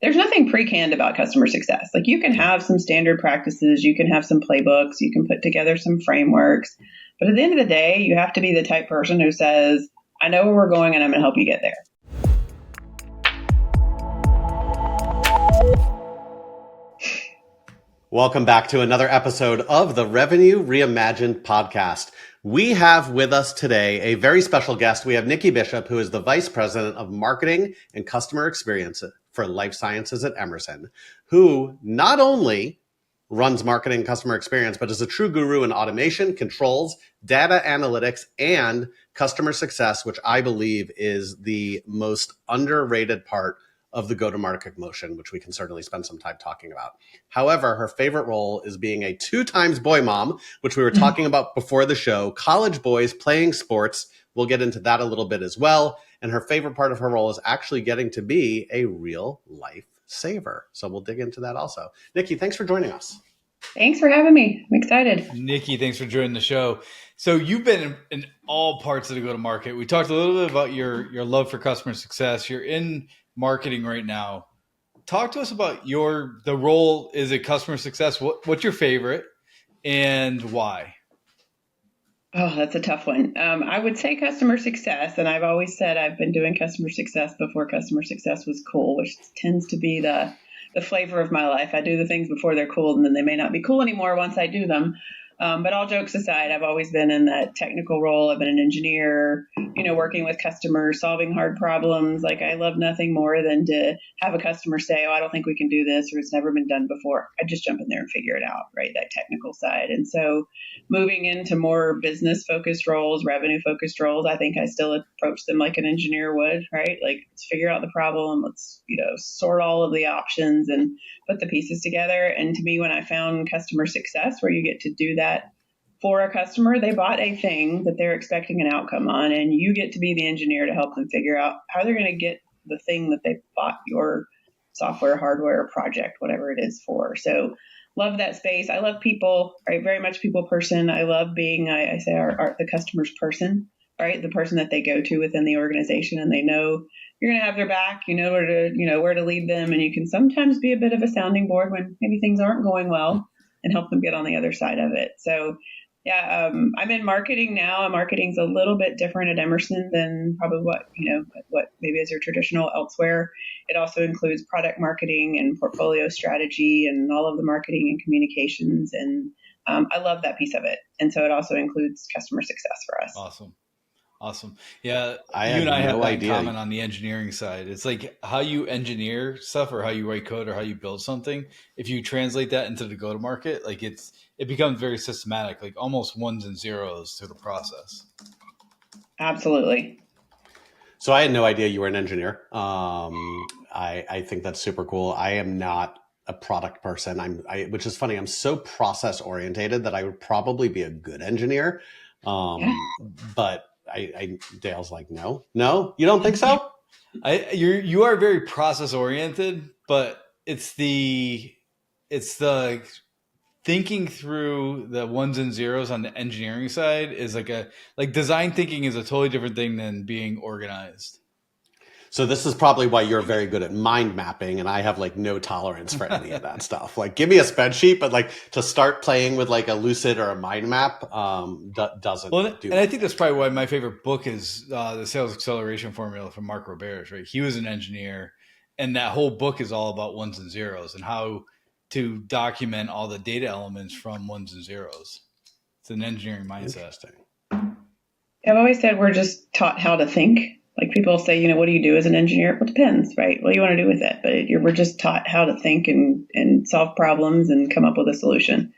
there's nothing pre-canned about customer success. Like you can have some standard practices, you can have some playbooks, you can put together some frameworks. But at the end of the day, you have to be the type person who says, I know where we're going and I'm going to help you get there. Welcome back to another episode of the Revenue Reimagined podcast. We have with us today a very special guest. We have Nikki Bishop, who is the Vice President of Marketing and Customer Experience for Life Sciences at Emerson, who not only runs marketing and customer experience, but is a true guru in automation, controls, data analytics, and customer success, which I believe is the most underrated part of the go-to-market motion, which we can certainly spend some time talking about. However, her favorite role is being a 2x boy mom, which we were talking about before the show, college boys playing sports. We'll get into that a little bit as well. And her favorite part of her role is actually getting to be a real life saver. So we'll dig into that also. Nikki, thanks for joining us. Thanks for having me. I'm excited. Nikki, thanks for joining the show. So you've been in all parts of the go-to-market. We talked a little bit about your love for customer success. You're in marketing right now. Talk to us about the role. Is it customer success? What's your favorite and why? Oh, that's a tough one. I would say customer success. And I've always said I've been doing customer success before customer success was cool, which tends to be the flavor of my life. I do the things before they're cool, and then they may not be cool anymore once I do them. But all jokes aside, I've always been in that technical role. I've been an engineer, working with customers, solving hard problems. Like I love nothing more than to have a customer say, oh, I don't think we can do this, or it's never been done before. I just jump in there and figure it out, right? That technical side. And so moving into more business focused roles, revenue focused roles, I think I still approach them like an engineer would, right? Like let's figure out the problem. Let's, sort all of the options and put the pieces together. And to me, when I found customer success, where you get to do that for a customer, they bought a thing that they're expecting an outcome on, and you get to be the engineer to help them figure out how they're going to get the thing that they bought your software, hardware, project, whatever it is for. So love that space. I love people, right? Very much people person. I love being, I say the customer's person, right? The person that they go to within the organization, and they know you're going to have their back, where to lead them. And you can sometimes be a bit of a sounding board when maybe things aren't going well and help them get on the other side of it. So yeah, I'm in marketing now. Marketing's a little bit different at Emerson than probably what maybe is your traditional elsewhere. It also includes product marketing and portfolio strategy and all of the marketing and communications. And I love that piece of it. And so it also includes customer success for us. Awesome. Yeah. You and I have that in common on the engineering side. It's like how you engineer stuff or how you write code or how you build something. If you translate that into the go-to-market, like it becomes very systematic, like almost ones and zeros to the process. Absolutely. So I had no idea you were an engineer. I think that's super cool. I am not a product person. Which is funny. I'm so process orientated that I would probably be a good engineer. But Dale's like, no, you don't think so? You are very process oriented, but it's the thinking through the ones and zeros on the engineering side is like design thinking is a totally different thing than being organized. So this is probably why you're very good at mind mapping, and I have like no tolerance for any of that stuff. Like, give me a spreadsheet, but like to start playing with like a Lucid or a mind map doesn't. And I think that's probably why my favorite book is the Sales Acceleration Formula from Mark Roberge. Right, he was an engineer, and that whole book is all about ones and zeros and how to document all the data elements from ones and zeros. It's an engineering mindset. I've always said we're just taught how to think. Like people say, what do you do as an engineer? Well, it depends, right? What do you want to do with it? But we're just taught how to think and solve problems and come up with a solution.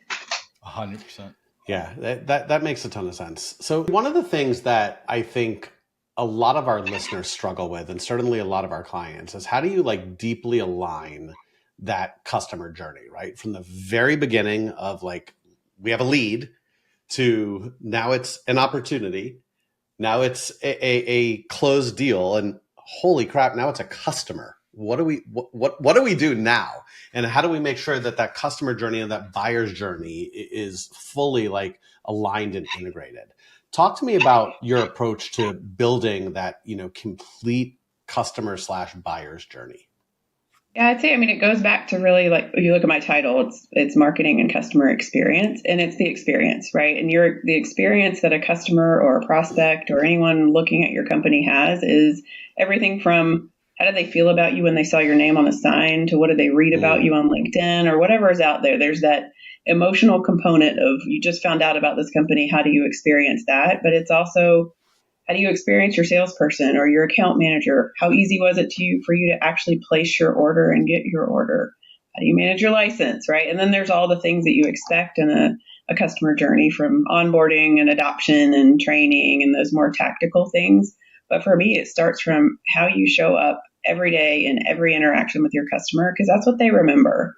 100%. Yeah, that makes a ton of sense. So one of the things that I think a lot of our listeners struggle with, and certainly a lot of our clients, is how do you like deeply align that customer journey, right? From the very beginning of like, we have a lead to now it's an opportunity. Now it's a closed deal, and holy crap, now it's a customer. What do we do now? And how do we make sure that customer journey and that buyer's journey is fully like aligned and integrated? Talk to me about your approach to building that, complete customer/buyer's journey. Yeah, I'd say, I mean, it goes back to really, like, if you look at my title, it's marketing and customer experience, and it's the experience, right? And the experience that a customer or a prospect or anyone looking at your company has is everything from how do they feel about you when they saw your name on a sign to what do they read about you on LinkedIn or whatever is out there. There's that emotional component of you just found out about this company. How do you experience that? But it's also how do you experience your salesperson or your account manager? How easy was it for you to actually place your order and get your order? How do you manage your license, right? And then there's all the things that you expect in a customer journey, from onboarding and adoption and training and those more tactical things. But for me, it starts from how you show up every day in every interaction with your customer, because that's what they remember.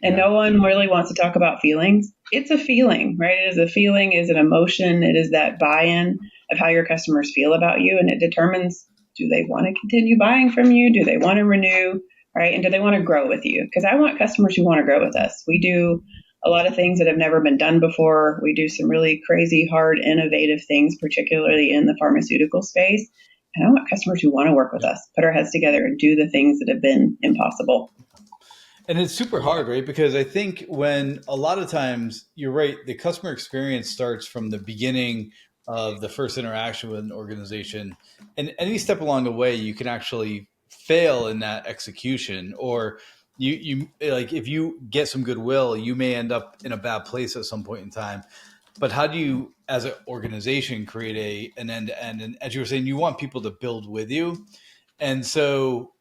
And no one really wants to talk about feelings. It's a feeling, right? It is a feeling, is an emotion. It is that buy-in of how your customers feel about you. And it determines, do they want to continue buying from you? Do they want to renew, right? And do they want to grow with you? Because I want customers who want to grow with us. We do a lot of things that have never been done before. We do some really crazy, hard, innovative things, particularly in the pharmaceutical space. And I want customers who want to work with us, put our heads together and do the things that have been impossible. And it's super hard, right? Because I think when a lot of times you're right, the customer experience starts from the beginning of the first interaction with an organization. And any step along the way, you can actually fail in that execution, or you like if you get some goodwill, you may end up in a bad place at some point in time. But how do you, as an organization, create an end to end? And as you were saying, you want people to build with you. And so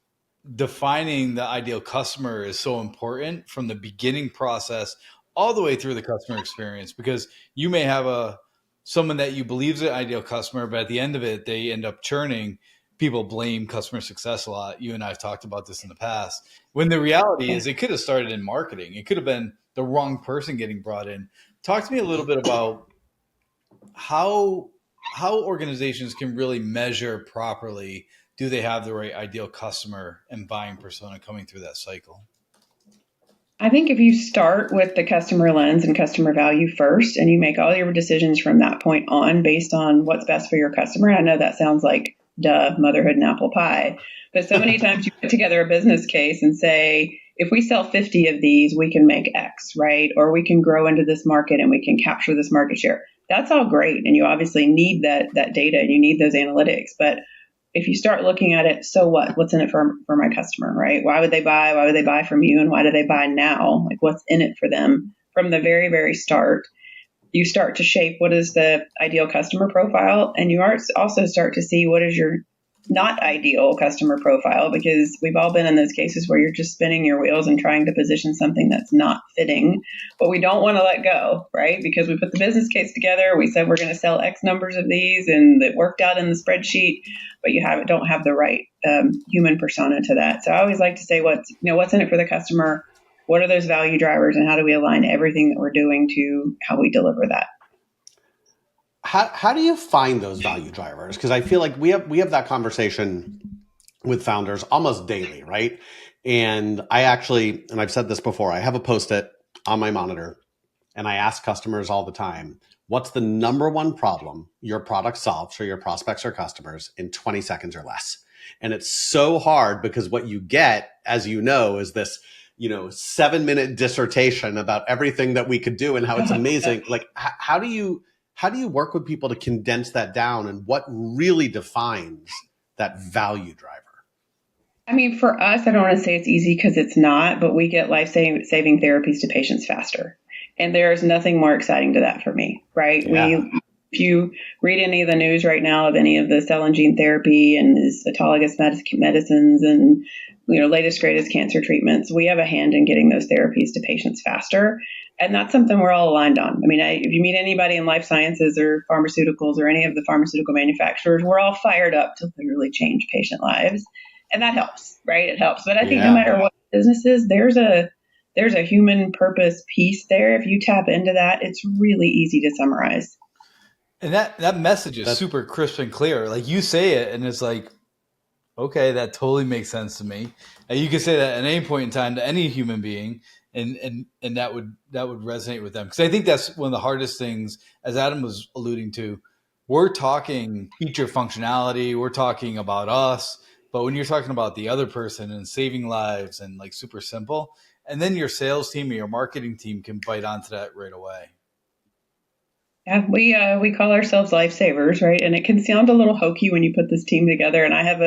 defining the ideal customer is so important from the beginning process all the way through the customer experience, because you may have someone that you believe is an ideal customer, but at the end of it, they end up churning. People blame customer success a lot. You and I have talked about this in the past, when the reality is it could have started in marketing. It could have been the wrong person getting brought in. Talk to me a little bit about how organizations can really measure properly, do they have the right ideal customer and buying persona coming through that cycle? I think if you start with the customer lens and customer value first, and you make all your decisions from that point on based on what's best for your customer, I know that sounds like motherhood and apple pie, but so many times you put together a business case and say, if we sell 50 of these, we can make X, right? Or we can grow into this market and we can capture this market share. That's all great. And you obviously need that data and you need those analytics. But if you start looking at it, so what? What's in it for my customer, right? Why would they buy? Why would they buy from you? And why do they buy now? Like, what's in it for them from the very, very start? You start to shape what is the ideal customer profile. And you also start to see what is your not ideal customer profile, because we've all been in those cases where you're just spinning your wheels and trying to position something that's not fitting, but we don't want to let go, right? Because we put the business case together, we said we're going to sell X numbers of these, and it worked out in the spreadsheet, but don't have the right human persona to that. So I always like to say what's in it for the customer, what are those value drivers, and how do we align everything that we're doing to how we deliver that? How do you find those value drivers? Because I feel like we have that conversation with founders almost daily, right? And I've said this before, I have a Post-it on my monitor and I ask customers all the time, what's the number one problem your product solves for your prospects or customers in 20 seconds or less? And it's so hard because what you get, as you know, is this 7-minute dissertation about everything that we could do and how it's amazing. Like, how do you work with people to condense that down, and what really defines that value driver? I mean, for us, I don't want to say it's easy because it's not, but we get life-saving therapies to patients faster. And there's nothing more exciting to that for me, right? Yeah. If you read any of the news right now of any of the cell and gene therapy and these autologous medicines and latest greatest cancer treatments, we have a hand in getting those therapies to patients faster. And that's something we're all aligned on. I mean, if you meet anybody in life sciences or pharmaceuticals or any of the pharmaceutical manufacturers, we're all fired up to literally change patient lives. And that helps, right? It helps. But I think no matter what business is, there's a human purpose piece there. If you tap into that, it's really easy to summarize. And that message is super crisp and clear. Like, you say it and it's like, okay, that totally makes sense to me. And you can say that at any point in time to any human being, and that would resonate with them. Because I think that's one of the hardest things, as Adam was alluding to. We're talking feature functionality. We're talking about us. But when you're talking about the other person and saving lives and like super simple, and then your sales team or your marketing team can bite onto that right away. Yeah, we call ourselves lifesavers, right? And it can sound a little hokey when you put this team together. And I have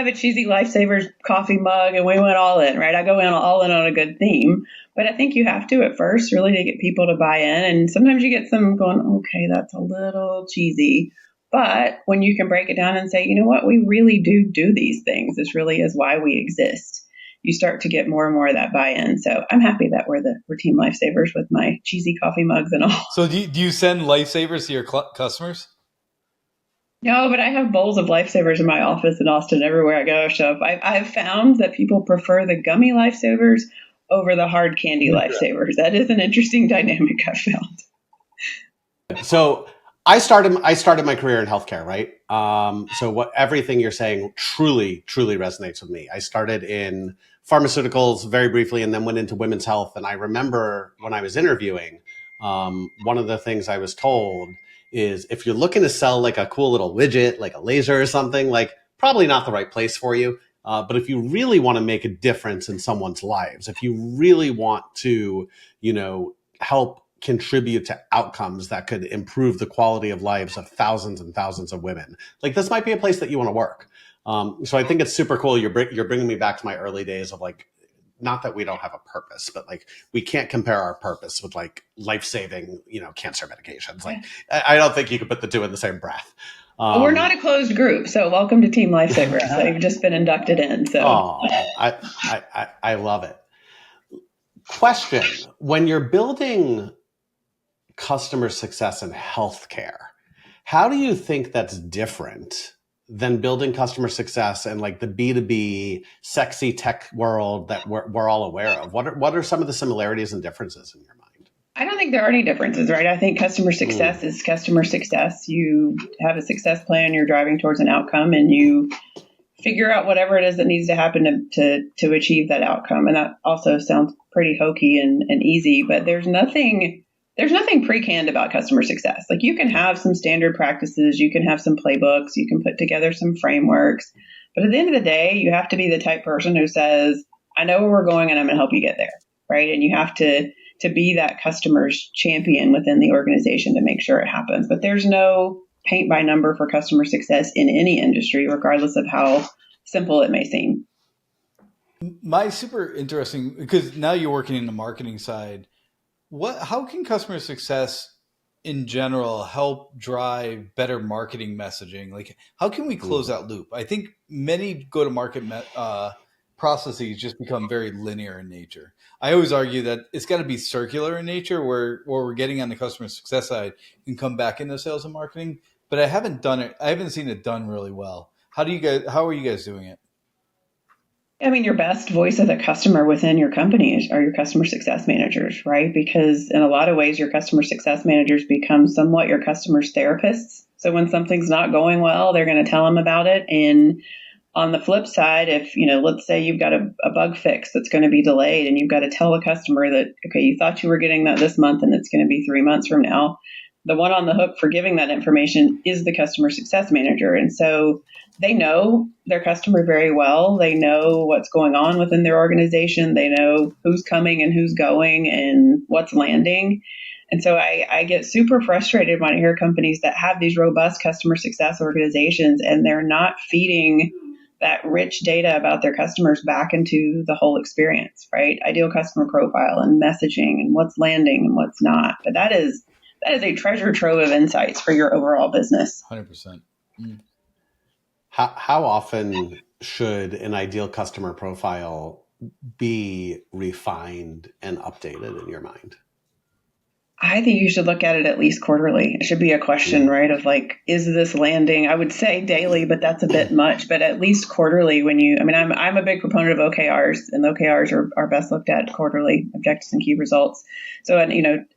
a cheesy lifesavers coffee mug, and we went all in, right? I go in all in on a good theme, but I think you have to at first really to get people to buy in. And sometimes you get some going, okay, that's a little cheesy. But when you can break it down and say, you know what, we really do these things. This really is why we exist. You start to get more and more of that buy-in. So I'm happy that we're Team Lifesavers with my cheesy coffee mugs and all. So do you send lifesavers to your customers? No, but I have bowls of Lifesavers in my office in Austin everywhere I go. So I've found that people prefer the gummy Lifesavers over the hard candy Lifesavers. That is an interesting dynamic I've found. So I started my career in healthcare, right? So everything you're saying truly resonates with me. I started in pharmaceuticals very briefly and then went into women's health. And I remember when I was interviewing, one of the things I was told is if you're looking to sell like a cool little widget, like a laser or something, like probably not the right place for you. But if you really want to make a difference in someone's lives, if you really want to, help contribute to outcomes that could improve the quality of lives of thousands and thousands of women, like this might be a place that you want to work. So I think it's super cool. You're bringing me back to my early days of like, not that we don't have a purpose, but like we can't compare our purpose with like life-saving, cancer medications. Like I don't think you could put the two in the same breath. We're not a closed group, so welcome to Team Lifesavers. They've just been inducted in. So I love it. Question: when you're building customer success in healthcare, how do you think that's different than building customer success in like the B2B sexy tech world that we're all aware of? What are some of the similarities and differences in your mind? I don't think there are any differences, right? I think customer success is customer success. You have a success plan, you're driving towards an outcome, and you figure out whatever it is that needs to happen to achieve that outcome. And that also sounds pretty hokey and easy, but there's nothing pre-canned about customer success. Like you can have some standard practices, you can have some playbooks, you can put together some frameworks, but at the end of the day, you have to be the type person who says, I know where we're going and I'm going to help you get there, right? And you have to be that customer's champion within the organization to make sure it happens. But there's no paint by number for customer success in any industry, regardless of how simple it may seem. My super interesting, because now you're working in the marketing side. How can customer success in general help drive better marketing messaging? Like, how can we close that loop? I think many go-to-market processes just become very linear in nature. I always argue that it's got to be circular in nature, where we're getting on the customer success side and come back into sales and marketing. But I haven't seen it done really well. How are you guys doing it? I mean, your best voice of the customer within your company are your customer success managers, right? Because in a lot of ways, your customer success managers become somewhat your customers' therapists. So when something's not going well, they're going to tell them about it. And on the flip side, if, let's say you've got a bug fix that's going to be delayed and you've got to tell the customer that, okay, you thought you were getting that this month and it's going to be 3 months from now. The one on the hook for giving that information is the customer success manager. And so they know their customer very well. They know what's going on within their organization. They know who's coming and who's going and what's landing. And so I get super frustrated when I hear companies that have these robust customer success organizations and they're not feeding that rich data about their customers back into the whole experience, right? Ideal customer profile and messaging and what's landing and what's not. But that is a treasure trove of insights for your overall business. 100%. How often should an ideal customer profile be refined and updated in your mind? I think you should look at it at least quarterly. It should be a question, right? Of like, is this landing? I would say daily, but that's a bit much, but at least quarterly I'm a big proponent of OKRs, and OKRs are best looked at quarterly, objectives and key results. So,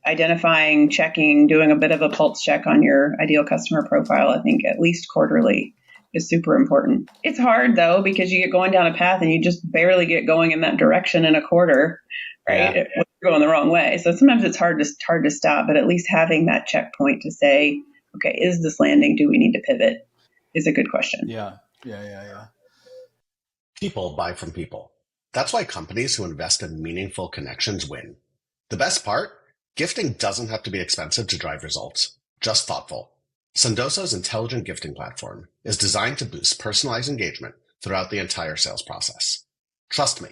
identifying, checking, doing a bit of a pulse check on your ideal customer profile, I think at least quarterly is super important. It's hard though, because you get going down a path and you just barely get going in that direction in a quarter, right? Yeah. You're going the wrong way. So sometimes it's hard to stop, but at least having that checkpoint to say, okay, is this landing? Do we need to pivot? Is a good question. Yeah. People buy from people. That's why companies who invest in meaningful connections win. The best part? Gifting doesn't have to be expensive to drive results, just thoughtful. Sendoso's intelligent gifting platform is designed to boost personalized engagement throughout the entire sales process. Trust me,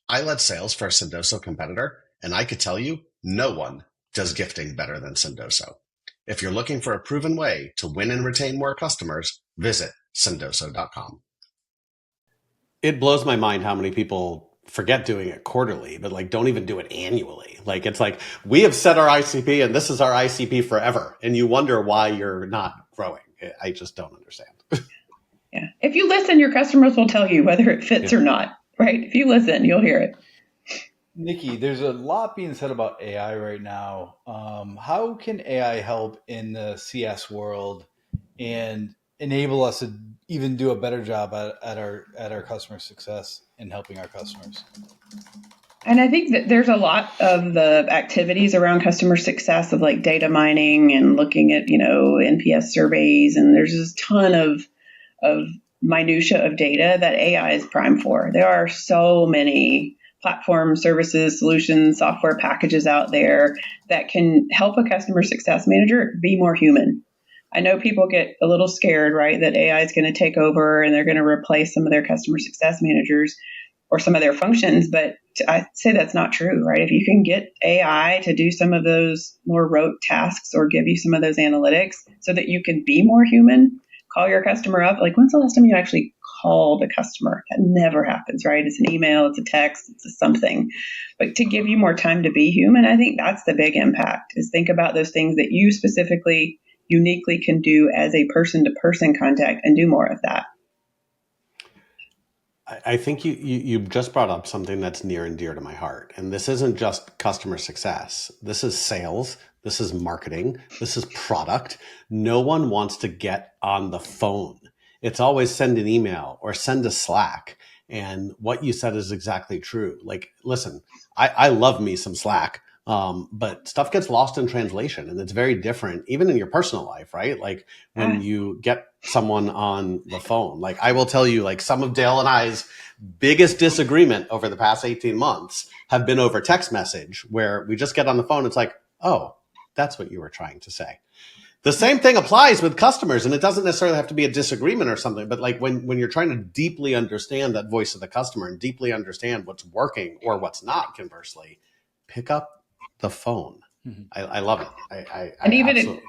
I led sales for a Sendoso competitor, and I could tell you no one does gifting better than Sendoso. If you're looking for a proven way to win and retain more customers, visit sendoso.com. It blows my mind how many people forget doing it quarterly, but like don't even do it annually. Like it's like we have set our ICP and this is our ICP forever. And you wonder why you're not growing. I just don't understand. Yeah. If you listen, your customers will tell you whether it fits or not, right? If you listen, you'll hear it. Nikki, there's a lot being said about AI right now. How can AI help in the CS world and enable us to even do a better job at our customer success and helping our customers? And I think that there's a lot of the activities around customer success of like data mining and looking at, NPS surveys. And there's this ton of minutia of data that AI is primed for. There are so many platforms, services, solutions, software packages out there that can help a customer success manager be more human. I know people get a little scared, right, that AI is going to take over and they're going to replace some of their customer success managers or some of their functions, but I say that's not true, right? If you can get AI to do some of those more rote tasks or give you some of those analytics so that you can be more human, call your customer up. Like, when's the last time you actually called a customer? That never happens, right? It's an email, it's a text, it's a something. But to give you more time to be human, I think that's the big impact, is think about those things that you specifically, uniquely can do as a person-to-person contact and do more of that. I think you just brought up something that's near and dear to my heart. And this isn't just customer success. This is sales. This is marketing. This is product. No one wants to get on the phone. It's always send an email or send a Slack. And what you said is exactly true. Like, listen, I love me some Slack. But stuff gets lost in translation and it's very different, even in your personal life, right? Like when you get someone on the phone, like I will tell you, like some of Dale and I's biggest disagreement over the past 18 months have been over text message where we just get on the phone. It's like, oh, that's what you were trying to say. The same thing applies with customers, and it doesn't necessarily have to be a disagreement or something, but like when you're trying to deeply understand that voice of the customer and deeply understand what's working or what's not, conversely, pick up the phone. Mm-hmm. I love it. And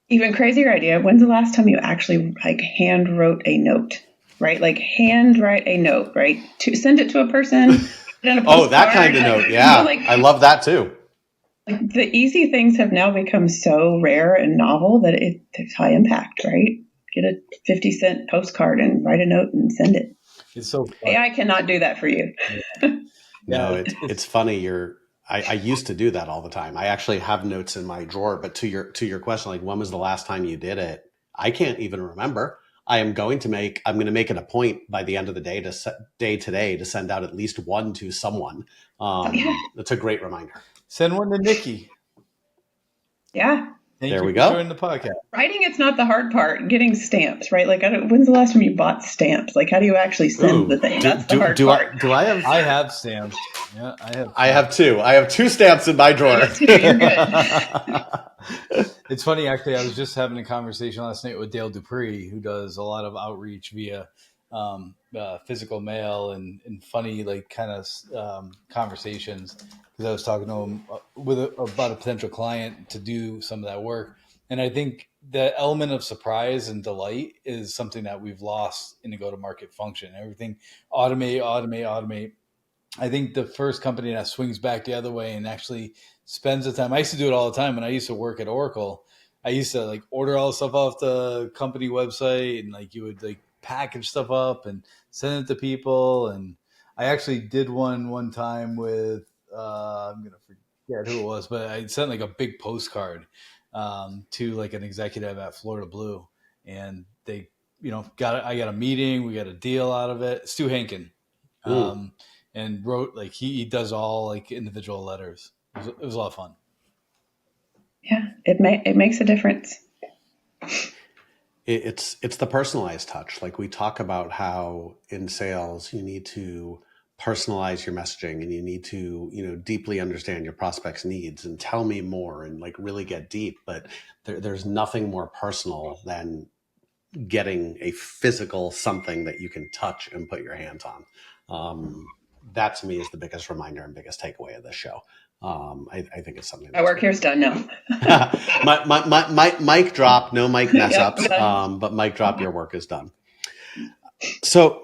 even crazier idea, when's the last time you actually like hand wrote a note, right? Like hand write a note, right? To send it to a person. Oh, that kind of note. Yeah. I love that too. Like the easy things have now become so rare and novel that it's high impact, right? Get a 50-cent postcard and write a note and send it. It's so fun. AI cannot do that for you. No, it's funny. I used to do that all the time. I actually have notes in my drawer, but to your question, like when was the last time you did it? I can't even remember. I'm going to make it a point by the end of the day today to send out at least one to someone. That's a great reminder. Send one to Nikki. Yeah. There we go. Joining the podcast. Writing, it's not the hard part. Getting stamps, right? Like, when's the last time you bought stamps? Like, how do you actually send the thing? That's the hard part. I have stamps. Yeah, I have two. I have two stamps in my drawer. You're good. It's funny, actually. I was just having a conversation last night with Dale Dupree, who does a lot of outreach via physical mail and funny, like, kind of conversations. Because I was talking to him about a potential client to do some of that work. And I think the element of surprise and delight is something that we've lost in the go-to-market function. Everything automate. I think the first company that swings back the other way and actually spends the time. I used to do it all the time when I used to work at Oracle. I used to like order all the stuff off the company website and like you would like package stuff up and send it to people. And I actually did one time with I'm gonna forget who it was, but I sent like a big postcard to like an executive at Florida Blue, and they, I got a meeting, we got a deal out of it. Stu Hankin, and wrote like he does all like individual letters. It was a lot of fun. Yeah, it makes a difference. It's the personalized touch. Like we talk about how in sales you need to personalize your messaging and you need to, deeply understand your prospects' needs and tell me more and like really get deep. But there's nothing more personal than getting a physical something that you can touch and put your hands on. That to me is the biggest reminder and biggest takeaway of this show. I think it's something My work here's done now. my mic drop, no mic mess Yep, ups, done. but mic drop, your work is done. So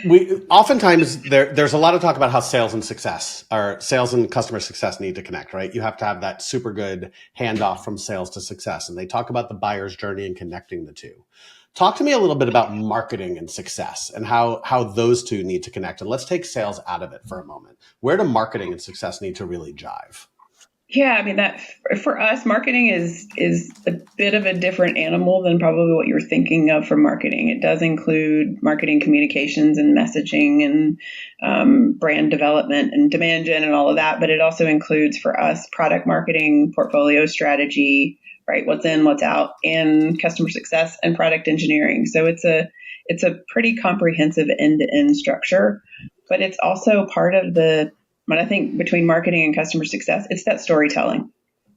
we oftentimes there's a lot of talk about how sales and success or sales and customer success need to connect, right? You have to have that super good handoff from sales to success. And they talk about the buyer's journey and connecting the two. Talk to me a little bit about marketing and success and how those two need to connect. And let's take sales out of it for a moment. Where do marketing and success need to really jive? Yeah, I mean that for us, marketing is a bit of a different animal than probably what you're thinking of for marketing. It does include marketing communications and messaging and brand development and demand gen and all of that, but it also includes for us product marketing, portfolio strategy, right? What's in, what's out, and customer success and product engineering. So it's a pretty comprehensive end-to-end structure, but it's also part of when I think between marketing and customer success, it's that storytelling,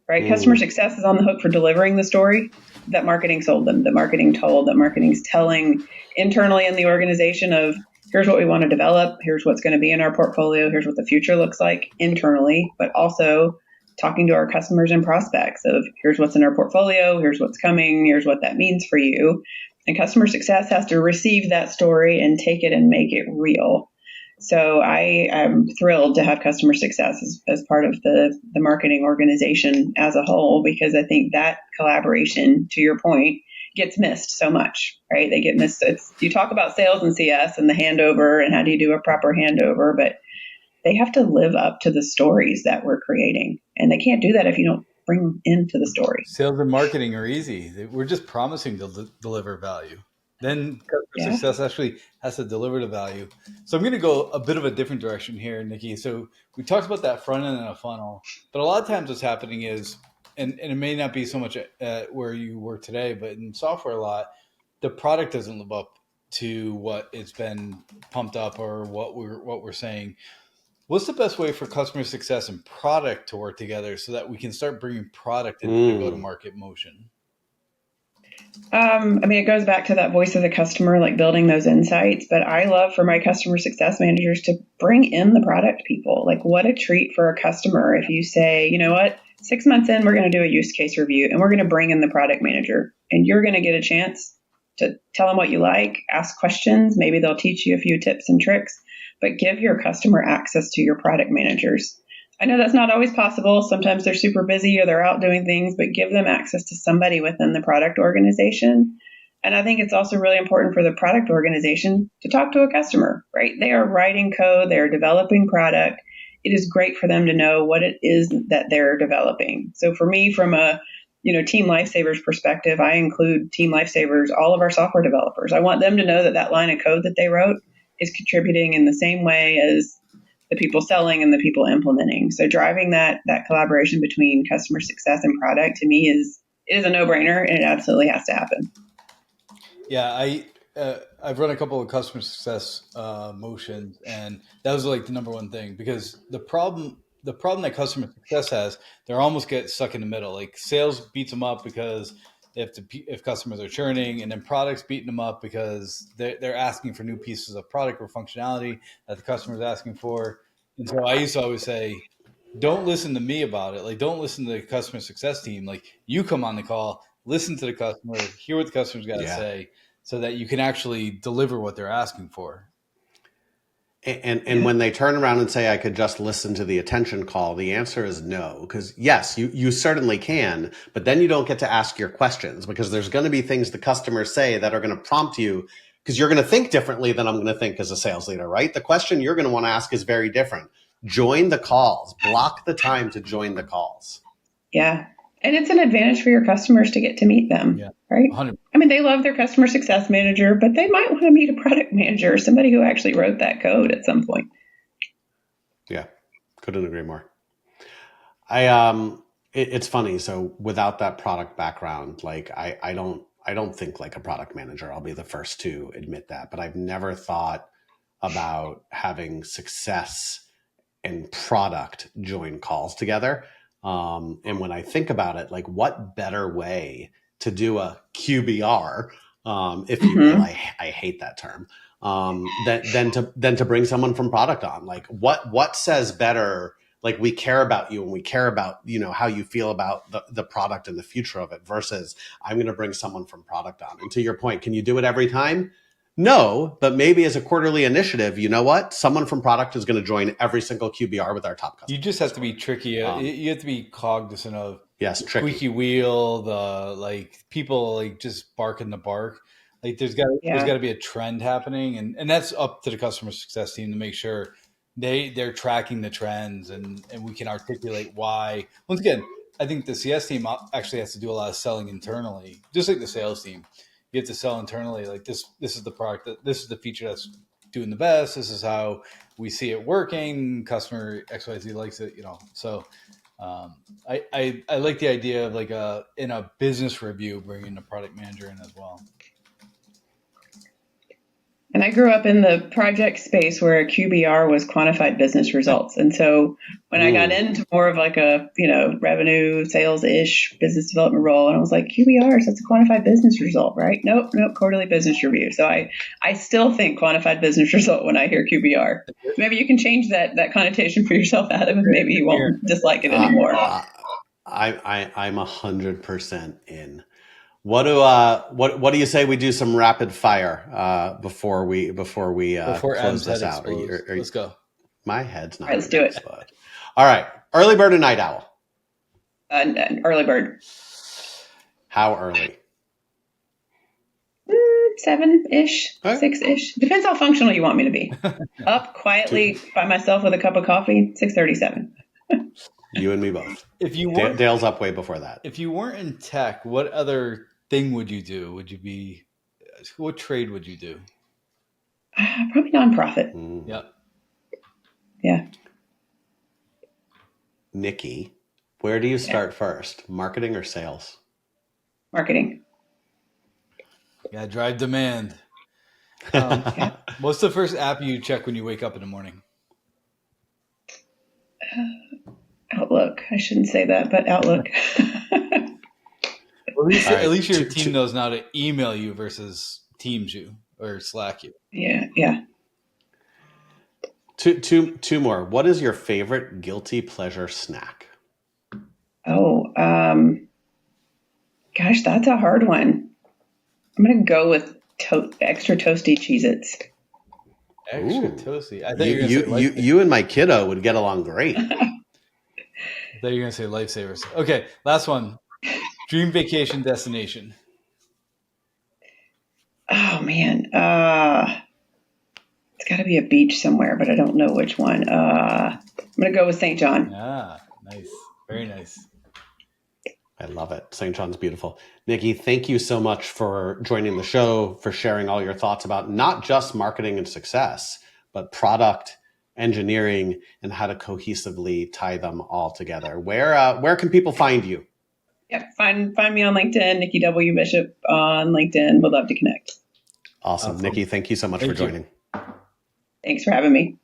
right? Customer success is on the hook for delivering the story that marketing sold them, that marketing told, that marketing's telling internally in the organization of here's what we want to develop, here's what's going to be in our portfolio, here's what the future looks like internally, but also talking to our customers and prospects of here's what's in our portfolio, here's what's coming, here's what that means for you. And customer success has to receive that story and take it and make it real. So I am thrilled to have customer success as part of the marketing organization as a whole, because I think that collaboration, to your point, gets missed so much, right? They get missed. You talk about sales and CS and the handover and how do you do a proper handover, but they have to live up to the stories that we're creating. And they can't do that if you don't bring into the story. Sales and marketing are easy. We're just promising to deliver value. Then customer success actually has to deliver the value. So I'm going to go a bit of a different direction here, Nikki. So we talked about that front end and a funnel, but a lot of times what's happening is, and it may not be so much where you work today, but in software a lot, the product doesn't live up to what it's been pumped up or what we're saying. What's the best way for customer success and product to work together so that we can start bringing product into the go-to-market motion? I mean, it goes back to that voice of the customer, like building those insights. But I love for my customer success managers to bring in the product people. Like, what a treat for a customer if you say, you know what, 6 months in, we're going to do a use case review and we're going to bring in the product manager and you're going to get a chance to tell them what you like, ask questions. Maybe they'll teach you a few tips and tricks, but give your customer access to your product managers. I know that's not always possible. Sometimes they're super busy or they're out doing things, but give them access to somebody within the product organization. And I think it's also really important for the product organization to talk to a customer, right? They are writing code, they are developing product. It is great for them to know what it is that they're developing. So for me, from a Team Lifesavers perspective, I include Team Lifesavers, all of our software developers. I want them to know that line of code that they wrote is contributing in the same way as the people selling and the people implementing. So driving that collaboration between customer success and product to me is a no-brainer, and it absolutely has to happen. Yeah, I've run a couple of customer success motions, and that was like the number one thing, because the problem that customer success has, they almost get stuck in the middle. Like sales beats them up because if customers are churning, and then products beating them up because they're asking for new pieces of product or functionality that the customer is asking for. And so I used to always say, don't listen to me about it. Like, don't listen to the customer success team. Like, you come on the call, listen to the customer, hear what the customer's got to say, so that you can actually deliver what they're asking for. And when they turn around and say, I could just listen to the attention call, the answer is no. Because yes, you certainly can, but then you don't get to ask your questions, because there's going to be things the customers say that are going to prompt you, because you're going to think differently than I'm going to think as a sales leader, right? The question you're going to want to ask is very different. Join the calls, block the time to join the calls. Yeah. And it's an advantage for your customers to get to meet them, right? 100%. I mean, they love their customer success manager, but they might want to meet a product manager, somebody who actually wrote that code at some point. Yeah, couldn't agree more. It's funny. So without that product background, like I don't think like a product manager. I'll be the first to admit that, but I've never thought about having success and product join calls together. And when I think about it, like what better way to do a QBR, if you will, I hate that term, than to bring someone from product on. Like what says better, like we care about you and we care about, how you feel about the product and the future of it versus I'm going to bring someone from product on. And to your point, can you do it every time? No, but maybe as a quarterly initiative, you know what? Someone from product is going to join every single QBR with our top customers. You just have to be tricky. You have to be cognizant of yes, the tricky. squeaky wheel, the like people like just barking the bark. Like there's got to be a trend happening, and that's up to the customer success team to make sure they're tracking the trends and we can articulate why. Once again, I think the CS team actually has to do a lot of selling internally, just like the sales team. You have to sell internally. Like this is the product this is the feature that's doing the best. This is how we see it working. Customer XYZ likes it, So I like the idea of like in a business review, bringing a product manager in as well. And I grew up in the project space where QBR was quantified business results. And so when I got into more of like a, revenue sales-ish business development role, and I was like, QBR, so it's a quantified business result, right? Nope, quarterly business review. So I still think quantified business result when I hear QBR. Maybe you can change that connotation for yourself, Adam, and maybe you won't dislike it anymore. I'm 100% in. What do you say we do some rapid fire before we close this out? Let's go. My head's not. All right, let's do it. All right, early bird or night owl? Early bird. How early? 7-ish, 6-ish. Depends how functional you want me to be. Up quietly by myself with a cup of coffee, 6:37. You and me both. If you Dale's up way before that. If you weren't in tech, what other thing would you do? What trade would you do? Probably nonprofit. Yeah. Nikki, where do you start first? Marketing or sales? Marketing. Yeah, drive demand. What's the first app you check when you wake up in the morning? Outlook. I shouldn't say that, but Outlook. At least your team knows now to email you versus Teams you or Slack you. Yeah. Two more. What is your favorite guilty pleasure snack? Oh, gosh, that's a hard one. I'm going to go with extra toasty Cheez-Its. Extra toasty. I thought you and my kiddo would get along great. I thought you were going to say lifesavers. Okay, last one. Dream vacation destination. Oh, man. It's got to be a beach somewhere, but I don't know which one. I'm going to go with St. John. Ah, nice. Very nice. I love it. St. John's beautiful. Nikki, thank you so much for joining the show, for sharing all your thoughts about not just marketing and success, but product, engineering, and how to cohesively tie them all together. Where can people find you? Yep. Find me on LinkedIn, Nikki W. Bishop on LinkedIn. Would love to connect. Awesome. Nikki, thank you so much for joining. Thanks for having me.